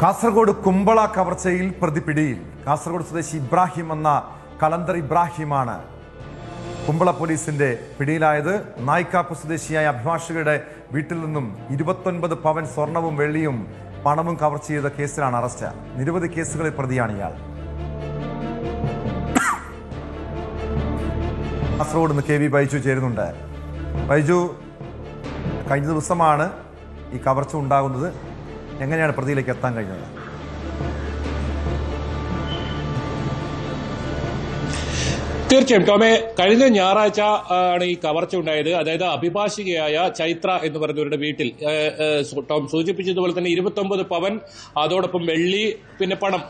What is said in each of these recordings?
കാസർഗോഡ് കുമ്പള കവർച്ചയിൽ പ്രതി പിടിയിൽ. കാസർഗോഡ് സ്വദേശി ഇബ്രാഹിം എന്ന കലന്തർ ഇബ്രാഹിമാണ് കുമ്പള പോലീസിന്റെ പിടിയിലായത്. നായിക്കാപ്പ് സ്വദേശിയായ അഭിഭാഷകയുടെ വീട്ടിൽ നിന്നും 29 പവൻ സ്വർണവും വെള്ളിയും പണവും കവർച്ച ചെയ്ത കേസിലാണ് അറസ്റ്റ്. നിരവധി കേസുകളിൽ പ്രതിയാണ് ഇയാൾ. കാസർഗോഡ് നിന്ന് KV ബൈജു ചേരുന്നുണ്ട്. ബൈജു, കഴിഞ്ഞ ദിവസമാണ് ഈ കവർച്ച ഉണ്ടാകുന്നത്. എങ്ങനെയാണ് പ്രതിയിലേക്ക് എത്താൻ കഴിഞ്ഞത്? തീർച്ചയായും ടോമെ, കഴിഞ്ഞ ഞായറാഴ്ച ആണ് ഈ കവർച്ച ഉണ്ടായത്. അതായത് അഭിഭാഷികയായ ചൈത്ര എന്ന് പറയുന്നവരുടെ വീട്ടിൽ ടോം സൂചിപ്പിച്ചതുപോലെ തന്നെ 29 പവൻ, അതോടൊപ്പം വെള്ളി, പിന്നെ പണം,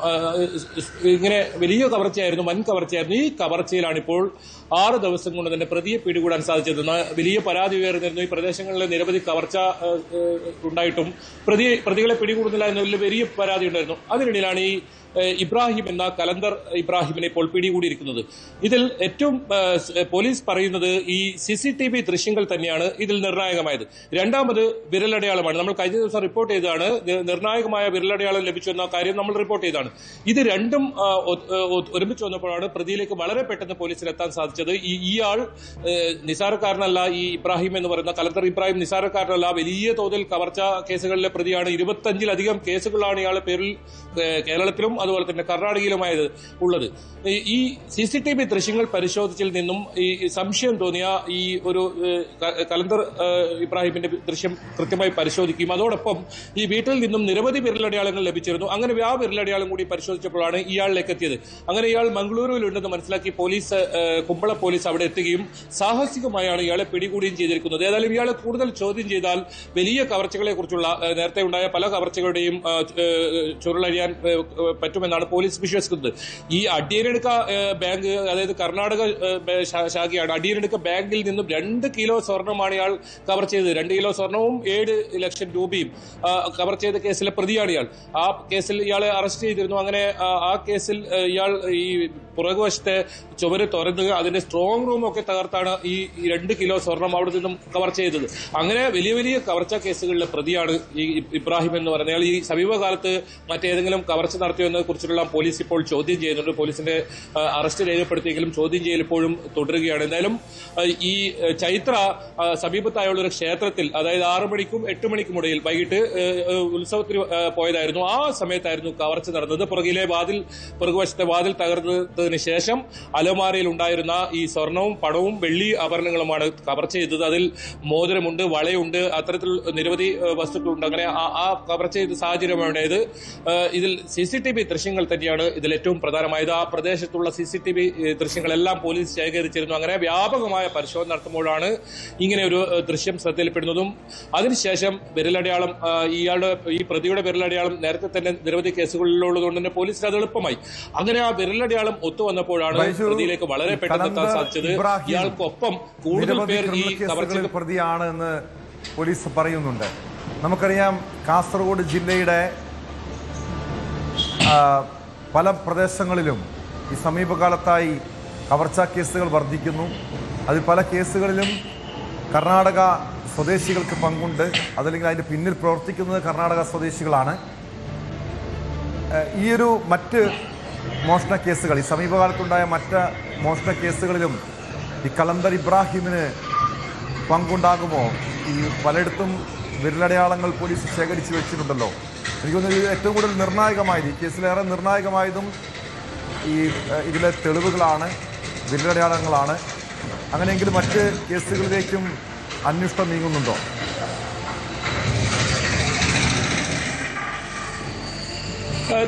ഇങ്ങനെ വലിയ കവർച്ചയായിരുന്നു, വൻ കവർച്ചയായിരുന്നു. ഈ കവർച്ചയിലാണ് ഇപ്പോൾ 6 ദിവസം കൊണ്ട് തന്നെ പ്രതിയെ പിടികൂടാൻ സാധിച്ചത്. വലിയ പരാതി ഉയർന്നിരുന്നു. ഈ പ്രദേശങ്ങളിൽ നിരവധി കവർച്ച ഉണ്ടായിട്ടും പ്രതികളെ പിടികൂടുന്നില്ല എന്നുള്ള വലിയ പരാതി ഉണ്ടായിരുന്നു. അതിനിടയിലാണ് ഈ ഇബ്രാഹിം എന്ന കലന്തർ ഇബ്രാഹിമിനെ ഇപ്പോൾ പിടികൂടിയിരിക്കുന്നത്. ഇതിൽ ഏറ്റവും പോലീസ് പറയുന്നത് ഈ CCTV ദൃശ്യങ്ങൾ തന്നെയാണ് ഇതിൽ നിർണായകമായത്. രണ്ടാമത് വിരലടയാളമാണ്. നമ്മൾ കഴിഞ്ഞ ദിവസം റിപ്പോർട്ട് ചെയ്തതാണ്. നിർണായകമായ വിരലടയാളം ലഭിച്ചു എന്ന കാര്യം നമ്മൾ റിപ്പോർട്ട് ചെയ്തതാണ്. ഇത് രണ്ടും ഒരുമിച്ച് വന്നപ്പോഴാണ് പ്രതിയിലേക്ക് വളരെ പെട്ടെന്ന് പോലീസിന് എത്താൻ സാധിച്ചത്. ഇയാൾ നിസാരക്കാരനല്ല. ഈ ഇബ്രാഹിം എന്ന് പറയുന്ന കലന്തർ ഇബ്രാഹിം നിസാരക്കാരനല്ല. വലിയ തോതിൽ കവർച്ച കേസുകളിലെ പ്രതിയാണ്. 25-ലധികം കേസുകളാണ് ഇയാളുടെ പേരിൽ കേരളത്തിലും അതുപോലെ തന്നെ കർണാടകയിലുമായത് ഉള്ളത്. ഈ CCTV ദൃശ്യങ്ങൾ പരിശോധിച്ചതിൽ നിന്നും ഈ സംശയം തോന്നിയ ഈ ഒരു കലന്തർ ഇബ്രാഹിമിന്റെ ദൃശ്യം കൃത്യമായി പരിശോധിക്കും. അതോടൊപ്പം ഈ വീട്ടിൽ നിന്നും നിരവധി വിരലടയാളങ്ങൾ ലഭിച്ചിരുന്നു. അങ്ങനെ ആ വിരലടയാളം കൂടി പരിശോധിച്ചപ്പോഴാണ് ഇയാളിലേക്ക് എത്തിയത്. അങ്ങനെ ഇയാൾ മംഗളൂരുവിലുണ്ടെന്ന് മനസ്സിലാക്കി കുമ്പള പോലീസ് അവിടെ എത്തുകയും സാഹസികമായാണ് ഇയാളെ പിടികൂടുകയും ചെയ്തിരിക്കുന്നത്. ഏതായാലും ഇയാളെ കൂടുതൽ ചോദ്യം ചെയ്താൽ വലിയ കവർച്ചകളെ കുറിച്ചുള്ള നേരത്തെ ഉണ്ടായ പല കവർച്ചകളുടെയും ചുരുളഴിയാൻ പറ്റുമെന്നാണ് പോലീസ് വിശ്വസിക്കുന്നത്. ഈ അടിയനെടുക്ക ബാങ്ക്, അതായത് കർണാടക ശാഖയാണ്. അടിയനെടുക്ക ബാങ്കിൽ നിന്നും 2 കിലോ സ്വർണമാണ് ഇയാൾ കവർ ചെയ്തത്. 2 കിലോ സ്വർണവും 7 ലക്ഷം രൂപയും കവർ ചെയ്ത കേസിലെ പ്രതിയാണ് ഇയാൾ. ആ കേസിൽ ഇയാളെ അറസ്റ്റ് ചെയ്തിരുന്നു. അങ്ങനെ ആ കേസിൽ ഇയാൾ ഈ പുറകുവശത്തെ ചുവര് തുറന്ന് അതിന്റെ സ്ട്രോങ് റൂം ഒക്കെ തകർത്താണ് ഈ 2 കിലോ സ്വർണം അവിടെ നിന്നും കവർ ചെയ്തത്. അങ്ങനെ വലിയ വലിയ കവർച്ച കേസുകളിലെ പ്രതിയാണ് ഈ ഇബ്രാഹിം എന്ന് പറയുന്നത്. ഈ സമീപകാലത്ത് മറ്റേതെങ്കിലും കവർച്ച നടത്തിയോ എന്നതിനെ കുറിച്ചുള്ള പോലീസ് ഇപ്പോൾ ചോദ്യം ചെയ്യുന്നുണ്ട്. പോലീസിന്റെ അറസ്റ്റ് രേഖപ്പെടുത്തിയെങ്കിലും ചോദ്യം ചെയ്യൽ ഇപ്പോഴും തുടരുകയാണ്. എന്തായാലും ഈ ചൈത്ര സമീപത്തായുള്ള ഒരു ക്ഷേത്രത്തിൽ, അതായത് 6 മണിക്കും 8 മണിക്കും ഇടയിൽ വൈകിട്ട് ഉത്സവത്തിന് പോയതായിരുന്നു. ആ സമയത്തായിരുന്നു കവർച്ച നടന്നത്. പുറകുവശത്തെ വാതിൽ തകർന്നതിന് ശേഷം അലമാരയിൽ ഉണ്ടായിരുന്ന ഈ സ്വർണവും പണവും വെള്ളി ആഭരണങ്ങളുമാണ് കവർച്ച ചെയ്തത്. അതിൽ മോതിരമുണ്ട്, വളയുണ്ട്, അത്തരത്തിൽ നിരവധി വസ്തുക്കളുണ്ട്. അങ്ങനെ ആ കവർച്ച ചെയ്ത സാഹചര്യമാണത്. ഇതിൽ CCTV ദൃശ്യങ്ങൾ തന്നെയാണ് ഇതിൽ ഏറ്റവും പ്രധാനമായത്. ആ പ്രദേശത്തുള്ള CCTV ദൃശ്യങ്ങളെല്ലാം പോലീസ് ശേഖരിച്ചിരുന്നു. അങ്ങനെ വ്യാപകമായ പരിശോധന നടത്തുമ്പോഴാണ് ഇങ്ങനെ ഒരു ദൃശ്യം ശ്രദ്ധയിൽപ്പെടുന്നതും അതിനുശേഷം വിരലടയാളം, ഈ പ്രതിയുടെ വിരലടയാളം നേരത്തെ തന്നെ നിരവധി കേസുകളിലുള്ളതുകൊണ്ട് തന്നെ പോലീസിന് അത് എളുപ്പമായി. അങ്ങനെ ആ വിരലടയാളം ഒത്തുവന്നപ്പോഴാണ് പ്രതിയിലേക്ക് വളരെ പെട്ടെന്ന് എത്താൻ സാധിച്ചത്. ഇയാൾക്കൊപ്പം കൂടുതൽ പേർ ഈ കവർച്ചയിൽ പ്രതിയാണ് എന്ന് പോലീസ് പറയുന്നുണ്ട്. നമുക്കറിയാം, കാസർഗോഡ് ജില്ലയുടെ പല പ്രദേശങ്ങളിലും ഈ സമീപകാലത്തായി കവർച്ചാ കേസുകൾ വർദ്ധിക്കുന്നു. അതിൽ പല കേസുകളിലും കർണാടക സ്വദേശികൾക്ക് പങ്കുണ്ട്. അതല്ലെങ്കിൽ അതിൻ്റെ പിന്നിൽ പ്രവർത്തിക്കുന്നത് കർണാടക സ്വദേശികളാണ്. ഈയൊരു മറ്റ് മോഷണ കേസുകൾ, ഈ സമീപകാലത്തുണ്ടായ മറ്റ് മോഷണ കേസുകളിലും ഈ കലന്തർ ഇബ്രാഹിമിന് പങ്കുണ്ടാകുമോ? ഈ പലയിടത്തും വിരലടയാളങ്ങൾ പോലീസ് ശേഖരിച്ചു വെച്ചിട്ടുണ്ടല്ലോ. എനിക്ക് തോന്നുന്നു ഏറ്റവും കൂടുതൽ നിർണായകമായത്, ഈ കേസിലേറെ നിർണായകമായതും ഇതിലെ തെളിവുകളാണ്, വിരലടയാളങ്ങളാണ്. അങ്ങനെയെങ്കിൽ മറ്റ് കേസുകളിലേക്കും അന്വേഷണം നീങ്ങുന്നുണ്ടോ?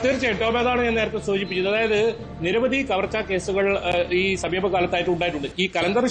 തീർച്ചയായും ടോം, അതാണ് ഞാൻ നേരത്തെ സൂചിപ്പിച്ചത്. അതായത് നിരവധി കവർച്ചാ കേസുകൾ ഈ സമീപകാലത്തായിട്ട് ഉണ്ടായിട്ടുണ്ട്. ഈ കലന്തർ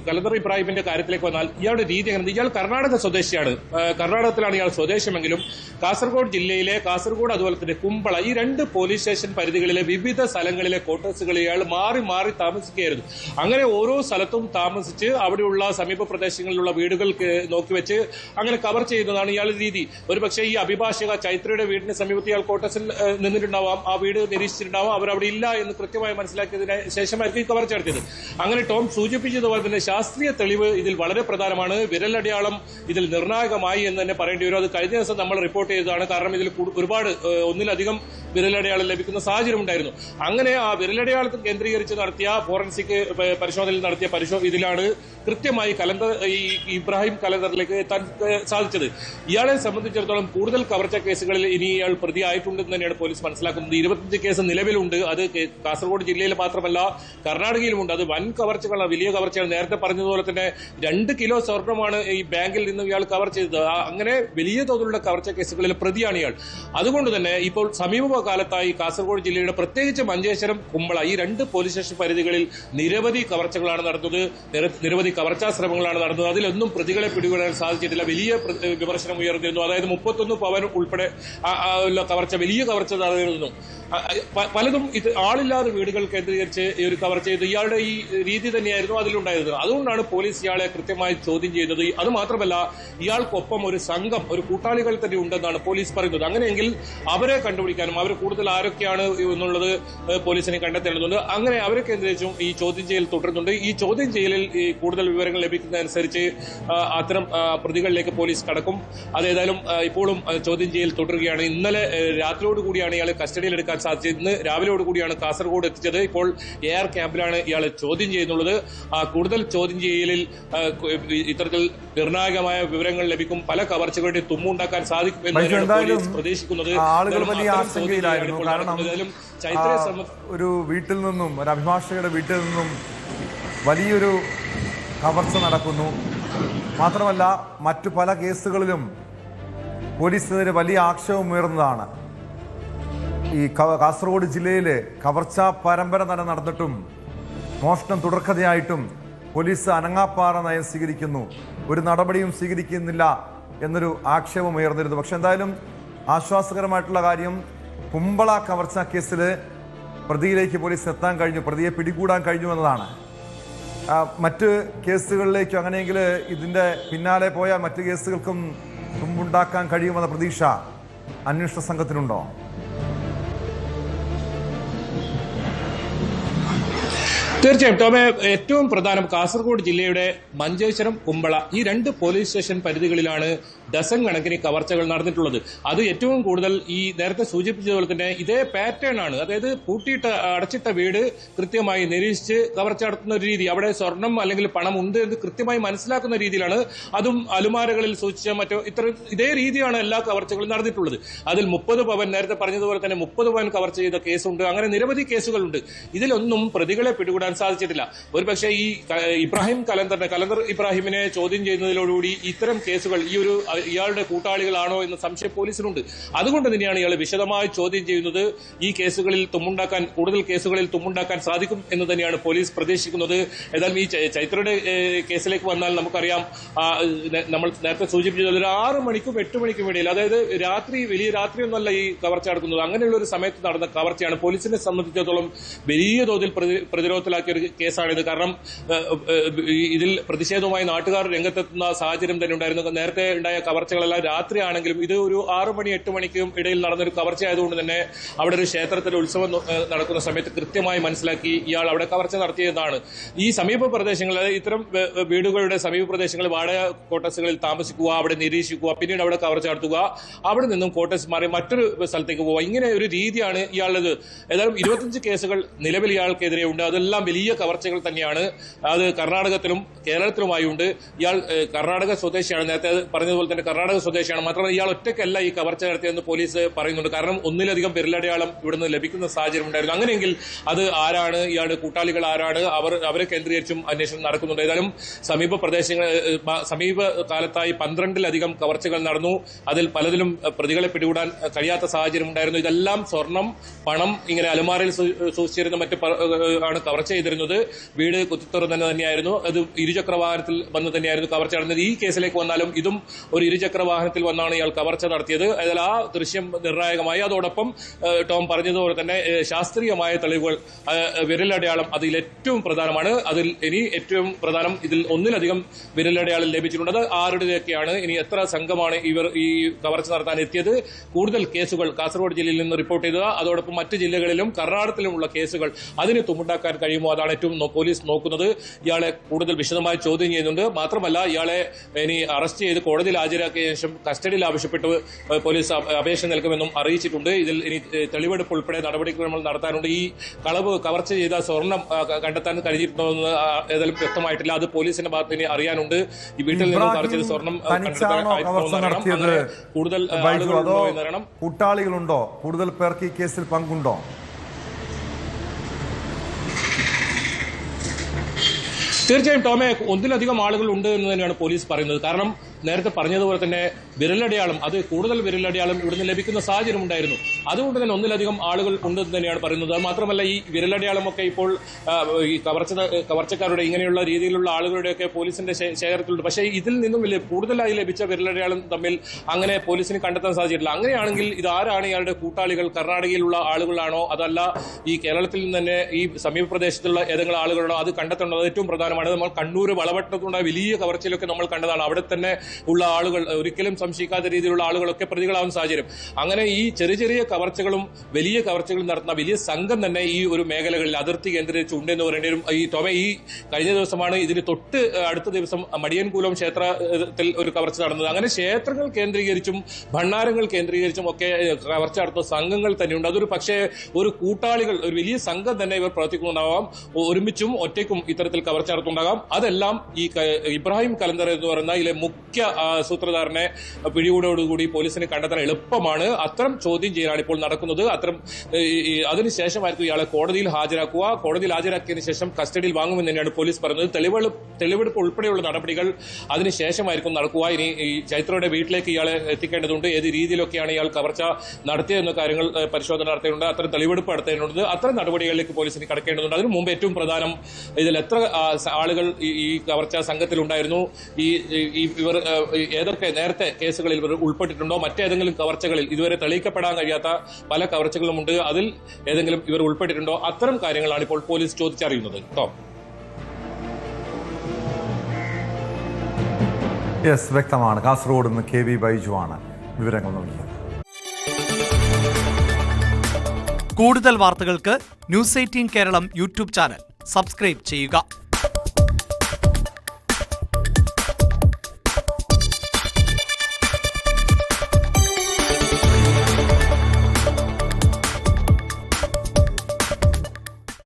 കലന്തർ ഇബ്രാഹിമിന്റെ കാര്യത്തിലേക്ക് വന്നാൽ ഇയാളുടെ രീതി എങ്ങനെ? ഇയാൾ കർണാടക സ്വദേശിയാണ്. കർണാടകത്തിലാണ് ഇയാൾ സ്വദേശമെങ്കിലും കാസർഗോഡ് ജില്ലയിലെ കാസർഗോഡ് അതുപോലെ തന്നെ കുമ്പള, ഈ 2 പോലീസ് സ്റ്റേഷൻ പരിധികളിലെ വിവിധ സ്ഥലങ്ങളിലെ ക്വാർട്ടേഴ്സുകളിൽ ഇയാൾ മാറി മാറി താമസിക്കുകയായിരുന്നു. അങ്ങനെ ഓരോ സ്ഥലത്തും താമസിച്ച് അവിടെയുള്ള സമീപ പ്രദേശങ്ങളിലുള്ള വീടുകൾ നോക്കി വെച്ച് അങ്ങനെ കവർ ചെയ്യുന്നതാണ് ഇയാളുടെ രീതി. ഒരുപക്ഷെ ഈ അഭിഭാഷക ചൈത്രയുടെ വീടിന് സമീപത്ത് ഇയാൾ ക്വാർട്ടേഴ്സിൽ നിന്നിട്ടുണ്ടാവാം, ആ വീട് നിരീക്ഷിച്ചിട്ടുണ്ടാവാം, അവർ അവിടെ ഇല്ല എന്ന് കൃത്യമായി മനസ്സിലാക്കിയതിന് ശേഷമായിരിക്കും ഈ കവർച്ച നടത്തിയത്. അങ്ങനെ ടോം സൂചിപ്പിച്ചതുപോലെ തന്നെ ശാസ്ത്രീയ തെളിവ് ഇതിൽ വളരെ പ്രധാനമാണ്. വിരലടയാളം ഇതിൽ നിർണായകമായി എന്ന് തന്നെ പറയേണ്ടി വരും. അത് കഴിഞ്ഞ ദിവസം നമ്മൾ റിപ്പോർട്ട് ചെയ്തതാണ്. കാരണം ഇതിൽ ഒരുപാട് ഒന്നിലധികം വിരലടയാളം ലഭിക്കുന്ന സാഹചര്യം ഉണ്ടായിരുന്നു. അങ്ങനെ ആ വിരലടയാളത്തിൽ കേന്ദ്രീകരിച്ച് നടത്തിയ ഫോറൻസിക് പരിശോധനയിൽ നടത്തിയ ഇതിലാണ് കൃത്യമായി ഈ ഇബ്രാഹിം കലന്തറിലേക്ക് എത്താൻ സാധിച്ചത്. ഇയാളെ സംബന്ധിച്ചിടത്തോളം കൂടുതൽ കവർച്ച കേസുകളിൽ ഇനി ഇയാൾ പ്രതിയായിട്ടുണ്ടെന്ന് തന്നെയാണ് പോലീസ് മനസ്സിലാക്കുന്നത്. 25 കേസ് നിലവിലുണ്ട്. അത് കാസർഗോഡ് ജില്ലയിൽ മാത്രമല്ല കർണാടകയിലുമുണ്ട്. അത് വൻ കവർച്ചകളാണ്, വലിയ കവർച്ചയാണ്. നേരത്തെ പറഞ്ഞതുപോലെ തന്നെ 2 കിലോ സ്വർണമാണ് ഈ ബാങ്കിൽ നിന്നും ഇയാൾ കവർ ചെയ്തത്. അങ്ങനെ വലിയ തോതിലുള്ള കവർച്ച കേസുകളിൽ പ്രതിയാണ് ഇയാൾ. അതുകൊണ്ട് തന്നെ ഇപ്പോൾ സമീപകാലത്തായി കാസർഗോഡ് ജില്ലയുടെ പ്രത്യേകിച്ച് മഞ്ചേശ്വരം, കുമ്പള ഈ 2 പോലീസ് സ്റ്റേഷൻ പരിധികളിൽ നിരവധി കവർച്ചകളാണ് നടന്നത്, നിരവധി കവർച്ചാ ശ്രമങ്ങളാണ് നടന്നത്. അതിലൊന്നും പ്രതികളെ പിടികൂടാൻ സാധിച്ചിട്ടില്ല. വലിയ വിമർശനം ഉയർന്നിരുന്നു. അതായത് 31 പവൻ ഉൾപ്പെടെ കവർച്ച, വലിയ കവർച്ച നടന്നിരുന്നു. പലതും ഇത് ആളില്ലാതെ വീടുകൾ കേന്ദ്രീകരിച്ച് ഈ ഒരു കവർച്ച ചെയ്ത് ഇയാളുടെ ഈ രീതി തന്നെയായിരുന്നു അതിലുണ്ടായിരുന്നത്. അതുകൊണ്ടാണ് പോലീസ് ഇയാളെ കൃത്യമായി ചോദ്യം ചെയ്യുന്നത്. അത് മാത്രമല്ല, ഇയാൾക്കൊപ്പം ഒരു സംഘം, ഒരു കൂട്ടാളികൾ തന്നെ ഉണ്ടെന്നാണ് പോലീസ് പറയുന്നത്. അങ്ങനെയെങ്കിൽ അവരെ കണ്ടുപിടിക്കാനും അവർ കൂടുതൽ ആരൊക്കെയാണ് എന്നുള്ളത് പോലീസിനെ കണ്ടെത്തേണ്ടതുണ്ട്. അങ്ങനെ അവരെ കേന്ദ്രീകരിച്ചും ഈ ചോദ്യം ചെയ്യൽ തുടരുന്നുണ്ട്. ഈ ചോദ്യം ചെയ്യലിൽ കൂടുതൽ വിവരങ്ങൾ ലഭിക്കുന്നതനുസരിച്ച് അത്തരം പ്രതികളിലേക്ക് പോലീസ് കടക്കും. അതേതായാലും ഇപ്പോഴും ചോദ്യം ചെയ്യൽ തുടരുകയാണ്. ഇന്നലെ രാത്രിയോടുകൂടിയാണ് ഇയാളെ കസ്റ്റഡിയിലെടുക്കാൻ സാധിച്ചത്. ഇന്ന് രാവിലെയോടുകൂടിയാണ് കാസർഗോഡ് എത്തിച്ചത്. ഇപ്പോൾ എയർ ക്യാമ്പിലാണ് ഇയാളെ ചോദ്യം ചെയ്യുന്നുള്ളത്. കൂടുതൽ ചോദ്യം ചെയ്യലിൽ ഇത്തരത്തിൽ നിർണായകമായ വിവരങ്ങൾ ലഭിക്കും. പല കവർച്ചകളുടെ തുമ്മുണ്ടാക്കാൻ സാധിക്കും എന്നാണ് പോലീസ് പ്രതീക്ഷിക്കുന്നത്. ഒരു വീട്ടിൽ നിന്നും, ഒരു അഭിഭാഷകയുടെ വീട്ടിൽ നിന്നും വലിയൊരു കവർച്ച നടക്കുന്നു. മാത്രമല്ല, മറ്റു പല കേസുകളിലും പോലീസിനെതിരെ വലിയ ആക്ഷേപം ഉയർന്നതാണ്. ഈ കാസർഗോഡ് ജില്ലയിൽ കവർച്ചാ പരമ്പര തന്നെ നടന്നിട്ടും മോഷണം തുടർക്കഥയായിട്ടും പോലീസ് അനങ്ങാപ്പാറ നയം സ്വീകരിക്കുന്നു, ഒരു നടപടിയും സ്വീകരിക്കുന്നില്ല എന്നൊരു ആക്ഷേപം ഉയർന്നിരുന്നു. പക്ഷെ എന്തായാലും ആശ്വാസകരമായിട്ടുള്ള കാര്യം, കുമ്പള കവർച്ചാ കേസിൽ പ്രതിയിലേക്ക് പോലീസ് എത്താൻ കഴിഞ്ഞു, പ്രതിയെ പിടികൂടാൻ കഴിഞ്ഞു എന്നതാണ്. മറ്റ് കേസുകളിലേക്കും അങ്ങനെയെങ്കിൽ ഇതിൻ്റെ പിന്നാലെ പോയ മറ്റ് കേസുകൾക്കും തുമ്പുണ്ടാക്കാൻ കഴിയുമെന്ന പ്രതീക്ഷ അന്വേഷണ സംഘത്തിനുണ്ടോ? തീർച്ചയായും ടോമെ, ഏറ്റവും പ്രധാനം കാസർഗോഡ് ജില്ലയുടെ മഞ്ചേശ്വരം, കുമ്പള ഈ 2 പോലീസ് സ്റ്റേഷൻ പരിധികളിലാണ് ഡസൻ കണക്കിന് കവർച്ചകൾ നടന്നിട്ടുള്ളത്. അത് ഏറ്റവും കൂടുതൽ ഈ നേരത്തെ സൂചിപ്പിച്ചതുപോലെ തന്നെ ഇതേ പാറ്റേൺ ആണ്. അതായത് അടച്ചിട്ട വീട് കൃത്യമായി നിരീക്ഷിച്ച് കവർച്ച നടത്തുന്ന ഒരു രീതി, അവിടെ സ്വർണം അല്ലെങ്കിൽ പണം ഉണ്ട് എന്ന് കൃത്യമായി മനസ്സിലാക്കുന്ന രീതിയിലാണ്. അതും അലുമാരകളിൽ സൂക്ഷിച്ച ഇതേ രീതിയാണ് എല്ലാ കവർച്ചകളും നടന്നിട്ടുള്ളത്. അതിൽ 30 പവൻ, നേരത്തെ പറഞ്ഞതുപോലെ തന്നെ 30 പവൻ കവർച്ച ചെയ്ത കേസുണ്ട്. അങ്ങനെ നിരവധി കേസുകളുണ്ട്. ഇതിലൊന്നും പ്രതികളെ പിടികൂടാൻ സാധിച്ചിട്ടില്ല. ഒരുപക്ഷെ ഈ കലന്തർ ഇബ്രാഹിമിനെ ചോദ്യം ചെയ്യുന്നതിലോടുകൂടി ഇത്തരം കേസുകൾ ഇയാളുടെ കൂട്ടാളികളാണോ എന്ന സംശയം പോലീസിനുണ്ട്. അതുകൊണ്ട് തന്നെയാണ് ഇയാളെ വിശദമായി ചോദ്യം ചെയ്യുന്നത്. ഈ കേസുകളിൽ കൂടുതൽ കേസുകളിൽ തുമ്മുണ്ടാക്കാൻ സാധിക്കും എന്ന് തന്നെയാണ് പോലീസ് പ്രതീക്ഷിക്കുന്നത്. ഏതായാലും ഈ ചൈത്രയുടെ കേസിലേക്ക് വന്നാൽ നമുക്കറിയാം, നമ്മൾ നേരത്തെ സൂചിപ്പിച്ചത് ഒരു 6 മണിക്കും 8 മണിക്കും ഇടയിൽ, അതായത് വലിയ രാത്രിയൊന്നുമല്ല ഈ കവർച്ച നടക്കുന്നത്. അങ്ങനെയുള്ള ഒരു സമയത്ത് നടന്ന കവർച്ചയാണ്. പോലീസിനെ സംബന്ധിച്ചിടത്തോളം വലിയ തോതിൽ പ്രതിരോധത്തിലാക്കിയ ഒരു കേസാണിത്. കാരണം ഇതിൽ പ്രതിഷേധവുമായി നാട്ടുകാർ രംഗത്തെത്തുന്ന സാഹചര്യം തന്നെ ഉണ്ടായിരുന്നു. നേരത്തെ ഉണ്ടായ കവർച്ചകളെല്ലാം രാത്രിയാണെങ്കിലും ഇത് ഒരു 6 മണി 8 മണിക്കും ഇടയിൽ നടന്നൊരു കവർച്ചയായതുകൊണ്ട് തന്നെ അവിടെ ഒരു ക്ഷേത്രത്തിലെ ഉത്സവം നടക്കുന്ന സമയത്ത് കൃത്യമായി മനസ്സിലാക്കി ഇയാൾ അവിടെ കവർച്ച നടത്തിയതാണ്. ഈ സമീപ പ്രദേശങ്ങളിൽ, ഇത്തരം വീടുകളുടെ സമീപ പ്രദേശങ്ങളിൽ വാടക ക്വാർട്ടേഴ്സുകളിൽ താമസിക്കുക, അവിടെ നിരീക്ഷിക്കുക, പിന്നീട് അവിടെ കവർച്ച നടത്തുക, അവിടെ നിന്നും ക്വാർട്ടേഴ്സ് മാറി മറ്റൊരു സ്ഥലത്തേക്ക് പോവുക, ഇങ്ങനെ ഒരു രീതിയാണ് ഇയാളുടേത്. ഏതായാലും 25 കേസുകൾ നിലവിൽ ഇയാൾക്കെതിരെ ഉണ്ട്. അതെല്ലാം വലിയ കവർച്ചകൾ തന്നെയാണ്. അത് കർണാടകത്തിലും കേരളത്തിലുമായി ഉണ്ട്. ഇയാൾ കർണാടക സ്വദേശിയാണ്. നേരത്തെ പറഞ്ഞതുപോലെ തന്നെ കർണാടക സ്വദേശിയാണ്. മാത്രമല്ല ഇയാൾ ഒറ്റയ്ക്കല്ല ഈ കവർച്ച നടത്തിയെന്ന് പോലീസ് പറയുന്നുണ്ട്. കാരണം ഒന്നിലധികം വിരലടയാളം ഇവിടുന്ന് ലഭിക്കുന്ന സാഹചര്യം ഉണ്ടായിരുന്നു. അങ്ങനെയെങ്കിൽ അത് ആരാണ്, ഇയാളുടെ കൂട്ടാളികൾ ആരാണ്, അവരെ കേന്ദ്രീകരിച്ചും അന്വേഷണം നടക്കുന്നുണ്ട്. ഏതായാലും സമീപ കാലത്തായി 12-ലധികം കവർച്ചകൾ നടന്നു. അതിൽ പലതിലും പ്രതികളെ പിടികൂടാൻ കഴിയാത്ത സാഹചര്യം ഉണ്ടായിരുന്നു. ഇതെല്ലാം സ്വർണം, പണം, ഇങ്ങനെ അലുമാരയിൽ സൂക്ഷിച്ചിരുന്ന ആണ് കവർച്ച ചെയ്തിരുന്നത് വീട് കുത്തിത്തുറന്ന് തന്നെയായിരുന്നു. അത് ഇരുചക്ര വാഹനത്തിൽ വന്ന് തന്നെയായിരുന്നു കവർച്ച നടന്നത്. ഈ കേസിലേക്ക് വന്നാലും ഇതും ഒരു ഇരുചക്ര വാഹനത്തിൽ വന്നാണ് ഇയാൾ കവർച്ച നടത്തിയത്. അതിൽ ആ ദൃശ്യം നിർണായകമായി. അതോടൊപ്പം ടോം പറഞ്ഞതുപോലെ തന്നെ ശാസ്ത്രീയമായ തെളിവുകൾ, വിരലടയാളം അതിൽ ഏറ്റവും പ്രധാനമാണ്. അതിൽ ഇനി ഏറ്റവും പ്രധാനം ഇതിൽ ഒന്നിലധികം വിരലടയാളം ലഭിച്ചിട്ടുണ്ട്. ആരുടെയൊക്കെയാണ്, ഇനി എത്ര സംഘമാണ് ഇവർ ഈ കവർച്ച നടത്താൻ എത്തിയത്, കൂടുതൽ കേസുകൾ കാസർഗോഡ് ജില്ലയിൽ നിന്ന് റിപ്പോർട്ട് ചെയ്തത്, അതോടൊപ്പം മറ്റ് ജില്ലകളിലും കർണാടകത്തിലുമുള്ള കേസുകൾ അതിന് തുമുണ്ടാക്കാൻ കഴിയുമോ, അതാണ് ഏറ്റവും പോലീസ് നോക്കുന്നത്. ഇയാളെ കൂടുതൽ വിശദമായി ചോദ്യം ചെയ്യുന്നുണ്ട്. മാത്രമല്ല ഇയാളെ ഇനി അറസ്റ്റ് ചെയ്ത് കോടതിയിൽ ഹാജരാക്കിയ ശേഷം കസ്റ്റഡിയിൽ ആവശ്യപ്പെട്ട് പോലീസ് അപേക്ഷ നൽകുമെന്നും അറിയിച്ചിട്ടുണ്ട്. ഇതിൽ ഇനി തെളിവെടുപ്പ് ഉൾപ്പെടെ നടപടിക്രമങ്ങൾ നടത്താനുണ്ട്. ഈ കവർച്ച ചെയ്ത സ്വർണം കണ്ടെത്താൻ കഴിഞ്ഞിട്ടുണ്ടോ എന്ന് ഏതായാലും വ്യക്തമായിട്ടില്ല. അത് പോലീസിന്റെ ഭാഗത്ത് ഇനി അറിയാനുണ്ട്. ഈ വീട്ടിൽ നിന്നും കവർച്ചത് സ്വർണം കൂടുതൽ കൂട്ടാളികളുണ്ടോ, കൂടുതൽ പേർക്ക് ഈ കേസിൽ പങ്കുണ്ടോ? തീർച്ചയായും ടോമെ, ഒന്നിലധികം ആളുകൾ ഉണ്ട് എന്ന് തന്നെയാണ് പോലീസ് പറയുന്നത്. കാരണം നേരത്തെ പറഞ്ഞതുപോലെ തന്നെ വിരലടയാളം, അത് കൂടുതൽ വിരലടയാളം ഇവിടുന്ന് ലഭിക്കുന്ന സാഹചര്യം ഉണ്ടായിരുന്നു. അതുകൊണ്ട് തന്നെ ഒന്നിലധികം ആളുകൾ ഉണ്ടെന്ന് തന്നെയാണ് പറയുന്നത്. മാത്രമല്ല ഈ വിരലടയാളമൊക്കെ ഇപ്പോൾ ഈ കവർച്ചക്കാരുടെ ഇങ്ങനെയുള്ള രീതിയിലുള്ള ആളുകളുടെയൊക്കെ പോലീസിന്റെ ശേഖരത്തിലുണ്ട്. പക്ഷേ ഇതിൽ നിന്നും കൂടുതലായി ലഭിച്ച വിരലടയാളം തമ്മിൽ അങ്ങനെ പോലീസിന് കണ്ടെത്താൻ സാധിച്ചിട്ടില്ല. അങ്ങനെയാണെങ്കിൽ ഇതാരാണ് ഇയാളുടെ കൂട്ടാളികൾ? കർണാടകയിലുള്ള ആളുകളാണോ, അതല്ല ഈ കേരളത്തിൽ നിന്ന് തന്നെ ഈ സമീപ പ്രദേശത്തുള്ള ഏതെങ്കിലും ആളുകളാണോ? അത് കണ്ടെത്തേണ്ടത് ഏറ്റവും പ്രധാനമാണ്. നമ്മൾ കണ്ണൂർ വളവട്ടത്തുണ്ടായ വലിയ കവർച്ചയിലൊക്കെ നമ്മൾ കണ്ടതാണ്. അവിടെ തന്നെ ഉള്ള ആളുകൾ, ഒരിക്കലും സംശയിക്കാത്ത രീതിയിലുള്ള ആളുകളൊക്കെ പ്രതികളാവുന്ന സാഹചര്യം. അങ്ങനെ ഈ ചെറിയ ചെറിയ കവർച്ചകളും വലിയ കവർച്ചകളും നടത്തുന്ന വലിയ സംഘം തന്നെ ഈ ഒരു മേഖലകളിൽ അതിർത്തി കേന്ദ്രീകരിച്ച് ഉണ്ടെന്ന് പറയേണ്ടി വരും. ഈ ടോമ, ഈ കഴിഞ്ഞ ദിവസമാണ് ഇതിന് തൊട്ട് അടുത്ത ദിവസം മടിയൻകുലം ക്ഷേത്രത്തിൽ ഒരു കവർച്ച നടന്നത്. അങ്ങനെ ക്ഷേത്രങ്ങൾ കേന്ദ്രീകരിച്ചും ഭണ്ഡാരങ്ങൾ കേന്ദ്രീകരിച്ചും ഒക്കെ കവർച്ച നടത്തുന്ന സംഘങ്ങൾ തന്നെയുണ്ട്. അതൊരു പക്ഷേ ഒരു കൂട്ടാളികൾ, ഒരു വലിയ സംഘം തന്നെ ഇവർ പ്രവർത്തിക്കുന്നുണ്ടാവാം. ഒരുമിച്ചും ഒറ്റയ്ക്കും ഇത്തരത്തിൽ കവർച്ച നടത്തുന്നുണ്ടാകാം. അതെല്ലാം ഈ ഇബ്രാഹിം കലന്തർ എന്ന് പറയുന്ന ഇതിലെ മുഖ്യ സൂത്രധാരനെ പിടികൂടോടുകൂടി പോലീസിന് കണ്ടെത്താൻ എളുപ്പമാണ്. അത്തരം ചോദ്യം ചെയ്യലാണ് ഇപ്പോൾ നടക്കുന്നത്. അതിനുശേഷമായിരിക്കും ഇയാളെ കോടതിയിൽ ഹാജരാക്കുക. കോടതിയിൽ ഹാജരാക്കിയതിനു ശേഷം കസ്റ്റഡിയിൽ വാങ്ങുമെന്ന് തന്നെയാണ് പോലീസ് പറയുന്നത്. തെളിവെടുപ്പ് ഉൾപ്പെടെയുള്ള നടപടികൾ അതിനുശേഷമായിരിക്കും നടക്കുക. ഇനി ഈ ചൈത്രയുടെ വീട്ടിലേക്ക് ഇയാളെ എത്തിക്കേണ്ടതുണ്ട്. ഏത് രീതിയിലൊക്കെയാണ് ഇയാൾ കവർച്ച നടത്തിയതെന്ന കാര്യങ്ങൾ പരിശോധന നടത്തേണ്ടതുണ്ട്. അത്തരം തെളിവെടുപ്പ് നടത്തേണ്ടതുണ്ട്. അത്തരം നടപടികളിലേക്ക് പോലീസിന് കടക്കേണ്ടതുണ്ട്. അതിനു മുമ്പ് ഏറ്റവും പ്രധാനം, ഇതിൽ എത്ര ആളുകൾ ഈ കവർച്ച സംഘത്തിലുണ്ടായിരുന്നു, ഇവർ ഏതൊക്കെ നേരത്തെ കേസുകളിൽ ഇവർ ഉൾപ്പെട്ടിട്ടുണ്ടോ, മറ്റേതെങ്കിലും കവർച്ചകളിൽ ഇതുവരെ തെളിയിക്കപ്പെടാൻ കഴിയാത്ത പല കവർച്ചകളുമുണ്ട്, അതിൽ ഏതെങ്കിലും ഇവർ ഉൾപ്പെട്ടിട്ടുണ്ടോ, അത്തരം കാര്യങ്ങളാണ് ഇപ്പോൾ പോലീസ് ചോദിച്ചറിയുന്നത്. യെസ്, വ്യക്തമാണ്. കാസർഗോഡ് നിന്ന് KV ബൈജു ആണ് വിവരങ്ങൾ നൽകിയത്. കൂടുതൽ വാർത്തകൾക്ക് News 18 Keralam YouTube channel subscribe ചെയ്യുക.